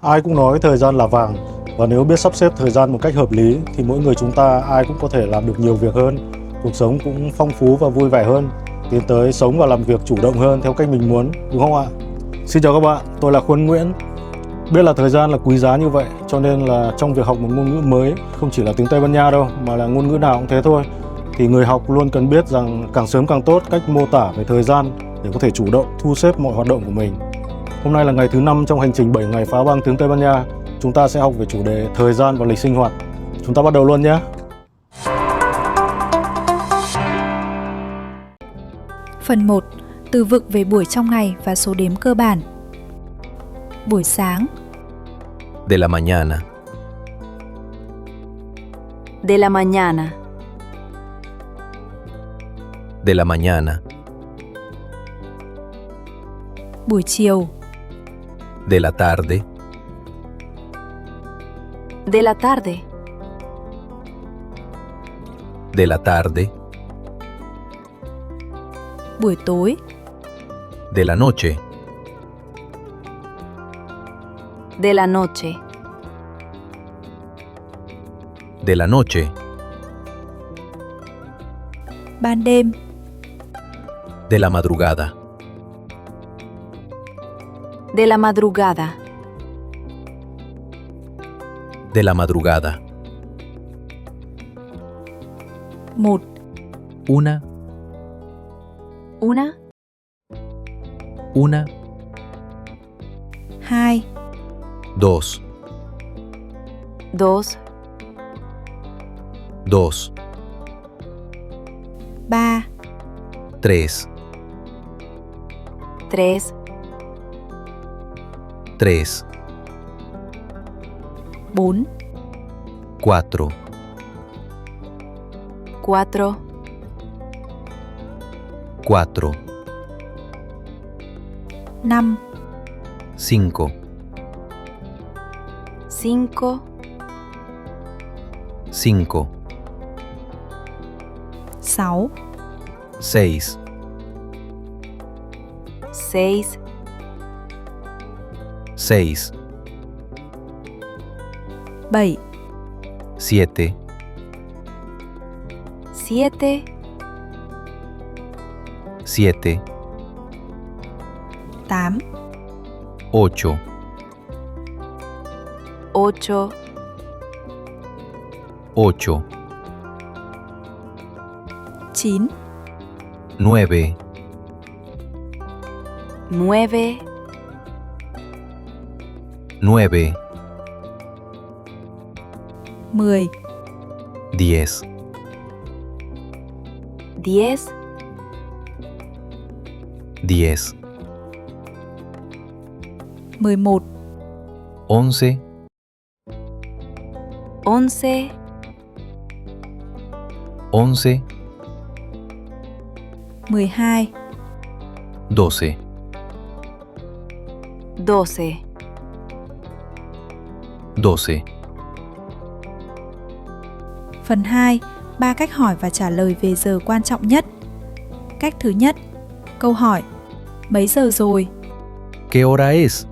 Ai cũng nói thời gian là vàng, và nếu biết sắp xếp thời gian một cách hợp lý thì mỗi người chúng ta ai cũng có thể làm được nhiều việc hơn, cuộc sống cũng phong phú và vui vẻ hơn, tiến tới sống và làm việc chủ động hơn theo cách mình muốn, đúng không ạ? Xin chào các bạn, tôi là Khuân Nguyễn. Biết là thời gian là quý giá như vậy, cho nên là trong việc học một ngôn ngữ mới, không chỉ là tiếng Tây Ban Nha đâu, mà là ngôn ngữ nào cũng thế thôi, thì người học luôn cần biết rằng càng sớm càng tốt cách mô tả về thời gian để có thể chủ động thu xếp mọi hoạt động của mình. Hôm nay là ngày thứ 5 trong hành trình 7 ngày phá băng tiếng Tây Ban Nha. Chúng ta sẽ học về chủ đề thời gian và lịch sinh hoạt. Chúng ta bắt đầu luôn nhé! Phần 1. Từ vựng về buổi trong ngày và số đếm cơ bản. Buổi sáng. De la mañana. De la mañana. De la mañana. Buổi chiều. De la tarde. De la tarde. De la tarde. Buổi tối. De la noche. De la noche. De la noche. Ban đêm. De la madrugada. De la madrugada. De la madrugada. 1. Una. Una. Una. 2. Dos. Dos. Dos. 3. Tres. Tres. Tres. 4. Cuatro. Cuatro. Cuatro. 5. Cinco. Cinco. Cinco. 6. Seis. Seis. Seis. 7. Siete. Siete. Siete. 8. Ocho. Ocho. Ocho. 9. Nueve. Nueve. Nueve. 10. Diez. Diez. Diez. 11. Once. Once. Once. 12. Doce. Doce. Doce. Phần 2. 3 cách hỏi và trả lời về giờ quan trọng nhất. Cách thứ nhất. Câu hỏi: mấy giờ rồi? ¿Qué hora es?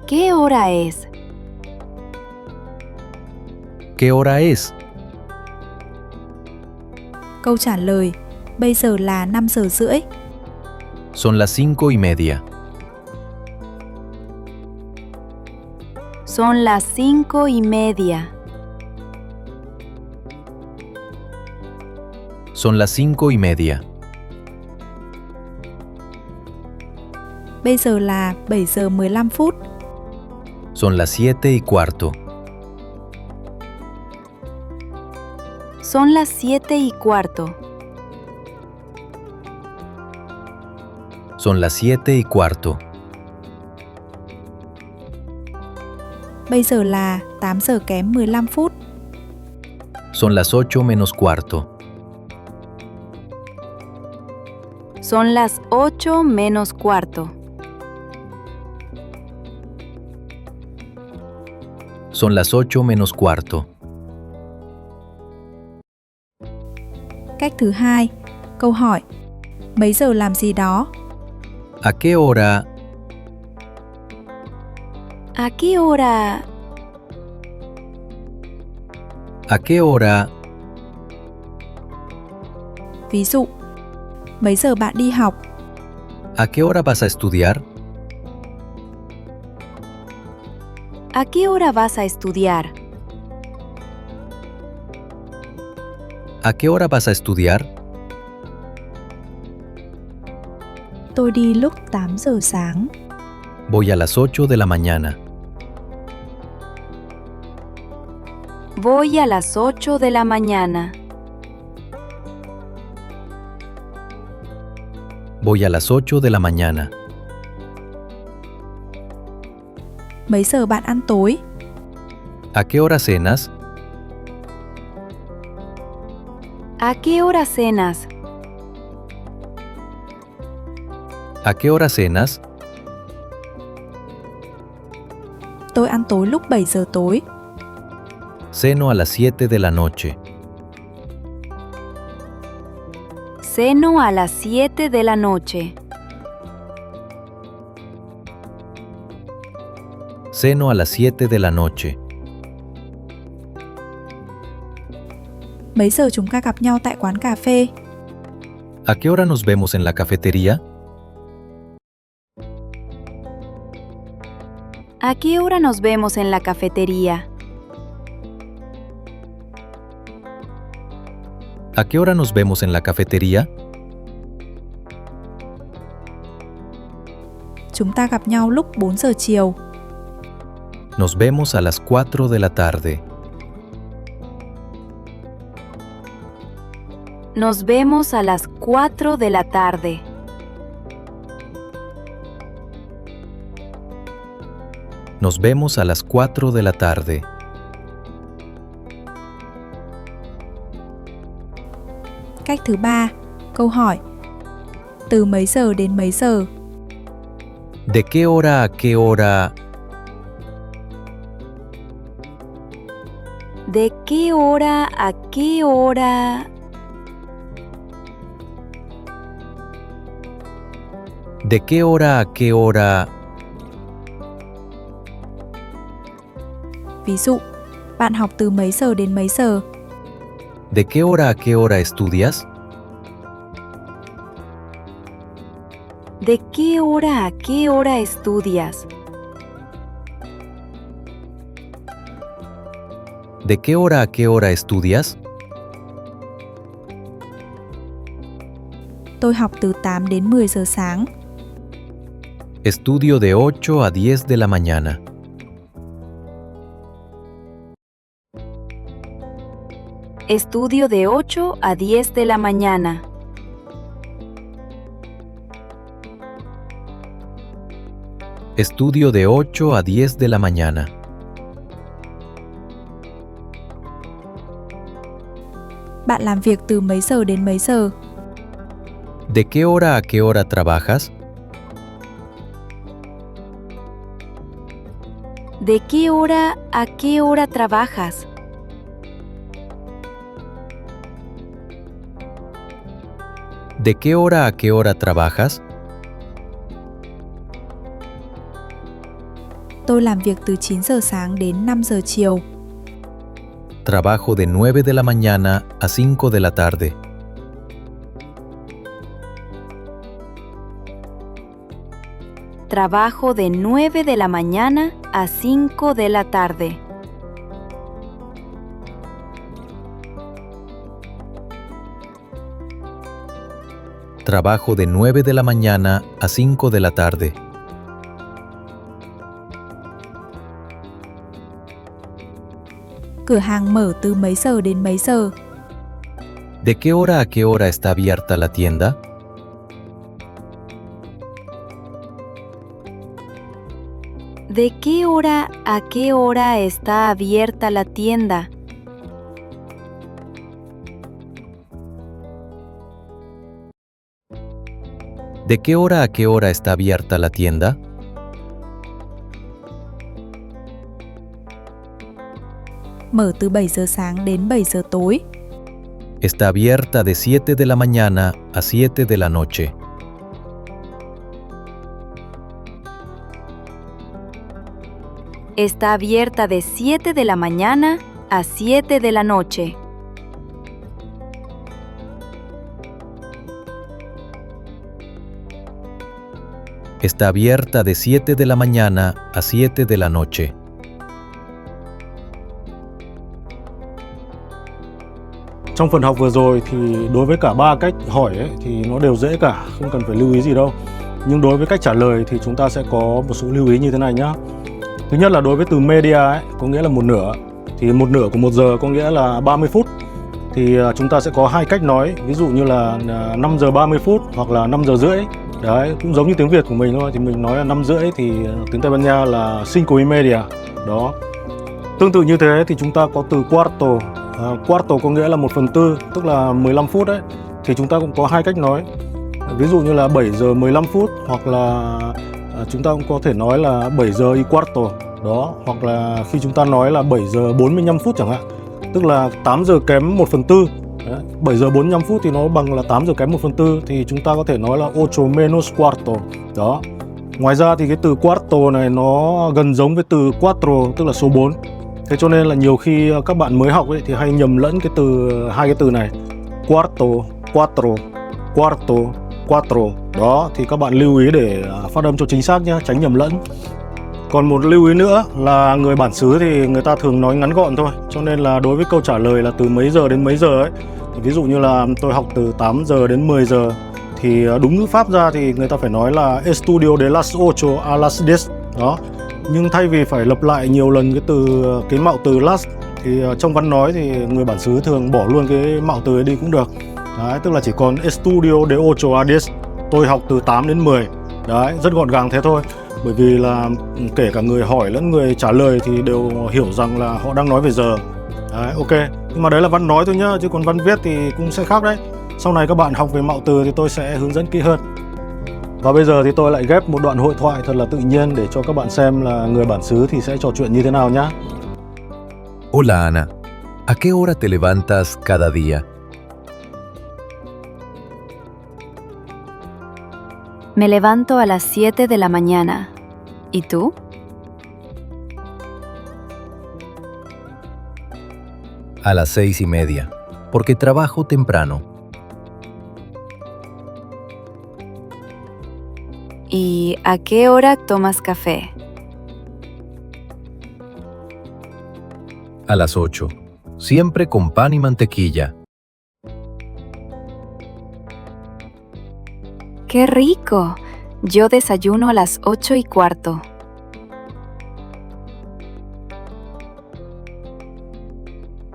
¿Qué hora es? ¿Qué hora es? Câu trả lời: bây giờ là 5 giờ rưỡi. Son las 5:30. Son las 5:30. Son las 5:30. Bây giờ là 7 giờ 15 phút. Son las 7:15. Son las 7:15. Son las 7:15. Bây giờ là 8 giờ kém 15 phút. Son las 8 menos cuarto. Son las 8 menos cuarto. Son las 8 menos cuarto. Cách thứ hai. Câu hỏi: mấy giờ làm gì đó? ¿A qué hora? ¿A qué hora? ¿A qué hora? Ví dụ, mấy giờ bạn đi học? ¿A qué hora vas a estudiar? ¿A qué hora vas a estudiar? ¿A qué hora vas a estudiar? Tôi đi lúc 8 giờ sáng. Voy a las 8 de la mañana. Voy a las 8 de la mañana. Voy a las 8 de la mañana. Mấy giờ bạn ăn tối? ¿A qué hora cenas? ¿A qué hora cenas? ¿A qué hora cenas? Tôi ăn tối lúc 7 giờ tối. Ceno a las 7 de la noche. Ceno a las 7 de la noche. Ceno a las 7 de la noche. Mấy giờ chúng ta gặp nhau tại quán cà phê? ¿A qué hora nos vemos en la cafetería? ¿A qué hora nos vemos en la cafetería? ¿A qué hora nos vemos en la cafetería? Chúng ta gặp nhau lúc 4 giờ chiều. Nos vemos a las 4 de la tarde. Nos vemos a las 4 de la tarde. Nos vemos a las 4 de la tarde. Cách thứ 3, câu hỏi. Từ mấy giờ đến mấy giờ? ¿De qué hora a qué hora? ¿De qué hora a qué hora? ¿De qué hora a qué hora? Ví dụ, bạn học từ mấy giờ đến mấy giờ? ¿De qué hora a qué hora estudias? ¿De qué hora a qué hora estudias? ¿De qué hora a qué hora estudias? Tôi học từ 8 đến 10 giờ sáng. Estudio de 8 a 10 de la mañana. Estudio de 8 a 10 de la mañana. Estudio de 8 a 10 de la mañana. Bạn làm việc từ mấy giờ đến mấy giờ? ¿De qué hora a qué hora trabajas? ¿De qué hora a qué hora trabajas? ¿De qué hora a qué hora trabajas? Tôi làm việc từ 9 giờ sáng đến 5 giờ chiều. Trabajo de 9 de la mañana a 5 de la tarde. Trabajo de 9 de la mañana a 5 de la tarde. Trabajo de 9 de la mañana a 5 de la tarde. Cửa hàng mở từ mấy giờ đến mấy giờ? ¿De qué hora a qué hora está abierta la tienda? ¿De qué hora a qué hora está abierta la tienda? ¿De qué hora a qué hora está abierta la tienda? Mở từ 7 giờ sáng đến 7 giờ tối. Está abierta de 7 de la mañana a 7 de la noche. está abierta de 7 de la mañana a 7 de la noche. Está abierta de 7 de la mañana a 7 de la noche. Trong phần học vừa rồi thì đối với cả ba cách hỏi ấy, thì nó đều dễ cả, không cần phải lưu ý gì đâu. Nhưng đối với cách trả lời thì chúng ta sẽ có một số lưu ý như thế này nhá. Thứ nhất là đối với từ media ấy, có nghĩa là một nửa. Thì một nửa của 1 giờ có nghĩa là 30 phút. Thì chúng ta sẽ có hai cách nói, ví dụ như là 5 giờ 30 phút hoặc là 5 giờ rưỡi. Đấy, cũng giống như tiếng Việt của mình thôi, thì mình nói là 5 rưỡi thì tiếng Tây Ban Nha là 5:30. Đó. Tương tự như thế thì chúng ta có từ cuarto. Cuarto có nghĩa là 1/4, tức là 15 phút đấy. Thì chúng ta cũng có hai cách nói. Ví dụ như là 7 giờ 15 phút hoặc là chúng ta cũng có thể nói là 7 giờ y cuarto. Đó, hoặc là khi chúng ta nói là 7 giờ 45 phút chẳng hạn, tức là 8 giờ kém 1/4. Đấy, 7 giờ 45 phút thì nó bằng là 8 giờ kém 1/4, thì chúng ta có thể nói là 8 menos cuarto. Đó. Ngoài ra thì cái từ cuarto này nó gần giống với từ cuatro, tức là số 4. Thế cho nên là nhiều khi các bạn mới học ấy thì hay nhầm lẫn cái từ hai cái từ này. Cuarto, cuatro, cuarto, cuatro. Đó, thì các bạn lưu ý để phát âm cho chính xác nhé, tránh nhầm lẫn. Còn một lưu ý nữa là người bản xứ thì người ta thường nói ngắn gọn thôi. Cho nên là đối với câu trả lời là từ mấy giờ đến mấy giờ ấy, ví dụ như là tôi học từ 8 giờ đến 10 giờ, thì đúng ngữ pháp ra thì người ta phải nói là estudio de las 8 a las 10. Đó. Nhưng thay vì phải lặp lại nhiều lần cái mạo từ las, thì trong văn nói thì người bản xứ thường bỏ luôn cái mạo từ ấy đi cũng được. Đấy, tức là chỉ còn estudio de 8 a 10, tôi học từ 8 đến 10. Đấy, rất gọn gàng thế thôi. Bởi vì là kể cả người hỏi lẫn người trả lời thì đều hiểu rằng là họ đang nói về giờ. Đấy, ok. Nhưng mà đấy là văn nói thôi nhá, chứ còn văn viết thì cũng sẽ khác đấy. Sau này các bạn học về mạo từ thì tôi sẽ hướng dẫn kỹ hơn. Và bây giờ thì tôi lại ghép một đoạn hội thoại thật là tự nhiên để cho các bạn xem là người bản xứ thì sẽ trò chuyện như thế nào nhá. Hola Ana, ¿a qué hora te levantas cada día? Me levanto a las 7 de la mañana. ¿Y tú? A las 6:30, porque trabajo temprano. ¿Y a qué hora tomas café? A las 8, siempre con pan y mantequilla. ¡Qué rico! Yo desayuno a las 8:15.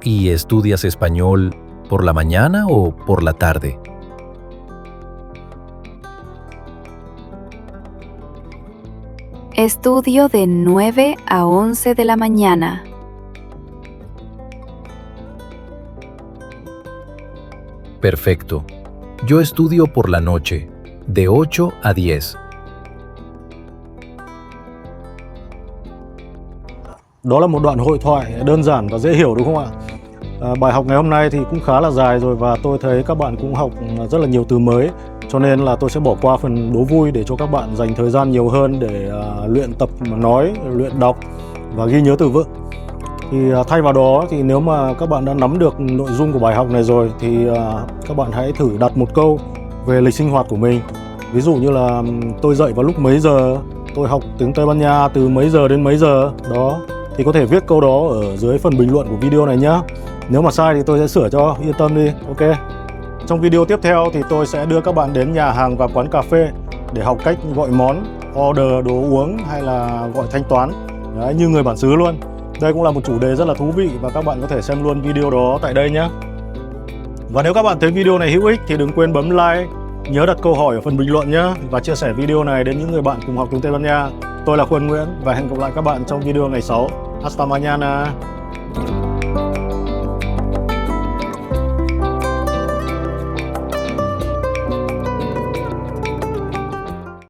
¿Y estudias español por la mañana o por la tarde? Estudio de 9 a 11 de la mañana. Perfecto. Yo estudio por la noche, de 8 a 10. Đó là một đoạn hội thoại đơn giản và dễ hiểu đúng không ạ? Bài học ngày hôm nay thì cũng khá là dài rồi và tôi thấy các bạn cũng học rất là nhiều từ mới. Cho nên là tôi sẽ bỏ qua phần đố vui để cho các bạn dành thời gian nhiều hơn để luyện tập nói, luyện đọc và ghi nhớ từ vựng. Thì thay vào đó thì nếu mà các bạn đã nắm được nội dung của bài học này rồi thì các bạn hãy thử đặt một câu về lịch sinh hoạt của mình. Ví dụ như là tôi dậy vào lúc mấy giờ, tôi học tiếng Tây Ban Nha từ mấy giờ đến mấy giờ. Đó, thì có thể viết câu đó ở dưới phần bình luận của video này nhé. Nếu mà sai thì tôi sẽ sửa cho, yên tâm đi, ok. Trong video tiếp theo thì tôi sẽ đưa các bạn đến nhà hàng và quán cà phê để học cách gọi món, order đồ uống hay là gọi thanh toán. Đấy, như người bản xứ luôn. Đây cũng là một chủ đề rất là thú vị và các bạn có thể xem luôn video đó tại đây nhé. Và nếu các bạn thấy video này hữu ích thì đừng quên bấm like, nhớ đặt câu hỏi ở phần bình luận nhé và chia sẻ video này đến những người bạn cùng học tiếng Tây Ban Nha. Tôi là Khuân Nguyễn và hẹn gặp lại các bạn trong video ngày 6. Hasta mañana!